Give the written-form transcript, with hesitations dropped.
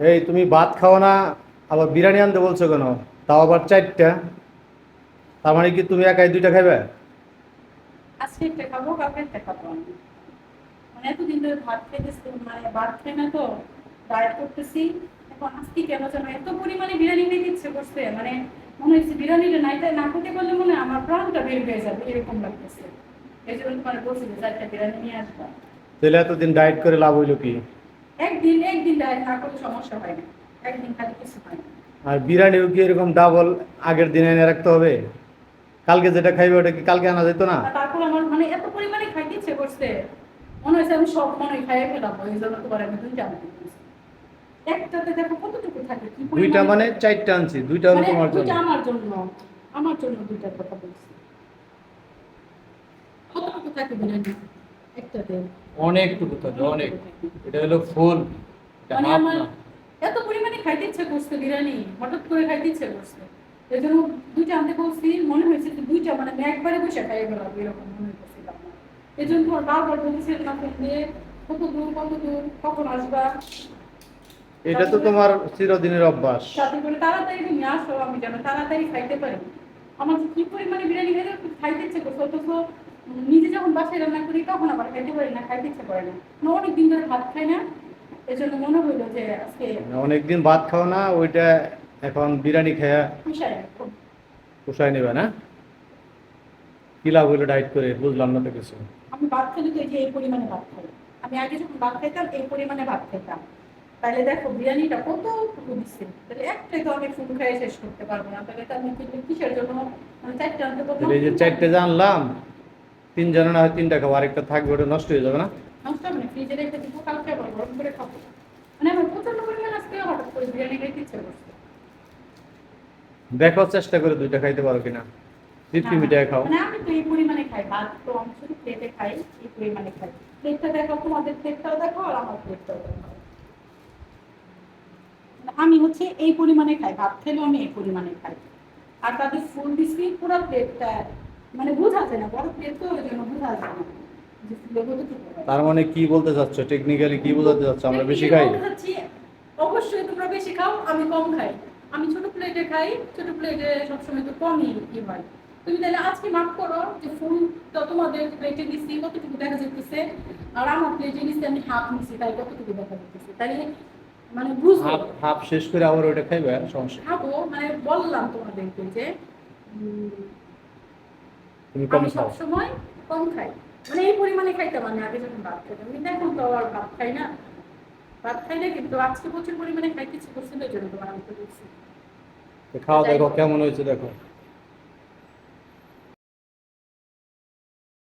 এই তুমি ভাত খাও না, আবার বিরিয়ানি আনতে বলছো কেন? তাও আবার 4টা। তার মানে কি তুমি একাই 2টা খাইবে? আজকে একটা খাবো, কালকে একটা খাবো আমি। মানে এতদিন ধরে ভাত খাইতেছি, মানে ভাত খাই না তো, ডায়েট করতেছি। এখন আজকে কেন যেন এত পরিমাণে বিরিয়ানি খেতে ইচ্ছে করছে, মানে মনে হচ্ছে বিরিয়ানিটা নাইটা না খেতে পারলে মনে হয় আমার প্রাণটা বের হয়ে যাবে, এরকম লাগতেছে। এই জন্য তোমার বলছি যে 4টা বিরিয়ানি নিয়ে আসবা। তাহলে এতদিন ডায়েট করে লাভ হইলো কি? একদিন একদিন ডায়েট না করলে সমস্যা হয় না, একদিন খালি কিছু হয় না। আর বিরিয়ানিও কি এরকম ডাবল আগের দিনে এনে রাখতে হবে? কালকে যেটা খাইবে ওটা কি কালকে আনা যেত না? আর তারপর আমার মানে এত পরিমাণে খাইতে ইচ্ছে করছে, মনে হচ্ছে আমি সব মনে হয় খাইয়ে ফেলাবো, এই জন্য তোমার আমি দুইটা আনতে বলছি। একটাতে দেখো কতটুকু থাকে, কি 2টা পরিমাণে মানে থাকে। 4টা আনছি, 2টা হলো মানে তোমার জন্য। দুইটা আমার জন্য, আমার জন্য দুইটার কথা বলছি। কতটুকু থাকে বিরিয়ানি একটাতে? অনেকটুকু থাকে, অনেক। অনেকটুকু থাকে। এটা হলো ফুল, এটা মানে হাফ আমার না। এত পরিমাণে খাইতে ইচ্ছে করছে বিরিয়ানি, হঠাৎ করে খাইতে ইচ্ছে করছে। এই জন্য দুইটা আনতে বলছি, মনে হয়েছে যে দুইটা মানে আমি একবারে বসে খাইয়ে গেলাম, এরকম মনে হয়েছিল আমার। এই জন্য তোমার বারবার বলতেছিলাম না ফোন দিয়ে, কত দূর, কখন আসবা। এটা যাতে তো করে তোমার চিরদিনের অভ্যাস। যাতে করে তাড়াতাড়ি তুমি আসো, আমি যেন তাড়াতাড়ি খাইতে পারি। আমার যে কি পরিমাণে বিরিয়ানি খেতে খাইতে ইচ্ছে করছে, অথচ নিজে যখন বাসায় রান্না করি তখন আবার খাইতে পারি না, খাইতে ইচ্ছে করে না। অনেক দিন ধরে ভাত খাই না, এই জন্য মনে হইলো যে আজকে অনেকদিন ভাত খাও না ওইটা, এখন বিরিয়ানি খায়া মিশাই। পোষায় নেবে না? কি লাভ হইলো ডায়েট করে, বুঝলাম না তো কিছু। আমি ভাত খেলে তো এই যে এই পরিমাণে ভাত খাই। আমি আগে যখন ভাত খাইতাম এই পরিমাণে ভাত খাইতাম, তাহলে দেখো বিরিয়ানিটা কতটুকু দিচ্ছে, তাহলে একটাই তো আমি ফুল খাই শেষ করতে পারবো না, তাহলে তো আমি কিসের জন্য মানে 4টা আনতে বললাম। তাহলে এই যে 4টে জানলাম, 3 জনে না হয় 3টা খাবো, আরেকটা থাকবে, ওটা নষ্ট হয়ে যাবে না? নষ্ট হবে না, ফ্রিজে রেখে দিব, কালকে আবার গরম করে খাবো। মানে আমার প্রচন্ড পরিমাণ আজকে হঠাৎ করে বিরিয়ানি খাইতে ইচ্ছে করছে। দেখো চেষ্টা করে 2টা খাইতে পারো কিনা, না তৃপ্তি না, মিটায় খাও। মানে আমি তো এই পরিমাণে খাই ভাত, তো আমি শুধু প্লেটে খাই, এই পরিমাণে খাই। প্লেটটা দেখো, তোমাদের প্লেটটাও দেখো আর আমার প্লেটটাও দেখো। মানে আমি হচ্ছে এই পরিমাণে খাই, ভাত খেলেও আমি এই পরিমাণে খাই। আর তাদের ফুল দিচ্ছি পুরো প্লেটটা, মানে বোঝা যায় না, বড় প্লেট তো ওই জন্য বোঝা যায় না যে ফুলে কতটুকু হয়। তার মানে কি বলতে চাচ্ছ, টেকনিক্যালি কি বোঝাতে চাচ্ছ, আমরা বেশি টেকনিক্যালি খাই? বলতে চাচ্ছি, অবশ্যই তোমরা বেশি খাও, আমি কম খাই। আমি ছোট প্লেটে খাই, ছোট প্লেটে সবসময় তো কমই কি হয়। তুমি তাহলে আজকে মাপ করো যে ফুল তো তোমাদের প্লেটে দিচ্ছি কতটুকু দেখা যাচ্ছে, আর আমার প্লেটে নিচ্ছি আমি হাফ নিচ্ছি, তাই কতটুকু দেখা যাচ্ছে, তাহলে মানে বুঝবো। হাফ হাফ শেষ করে আবার ওইটা খাইবে, সমস্যা কি? খাবো মানে বললাম তোমাদেরকে যে উম, তুমি কম আমি খাও। সবসময় কম খাই, মানে এই পরিমাণে খাইতাম আমি আগে যখন ভাত খাইতাম, কিন্তু এখন তো আর ভাত খাই না। ভাত খাই না, কিন্তু আজকে প্রচুর পরিমাণে খাইতে ইচ্ছে করছিল, এই জন্য তোমার আমি তো বলছি। তো খাওয়া যাই দেখো হোক, কেমন হয়েছে দেখো।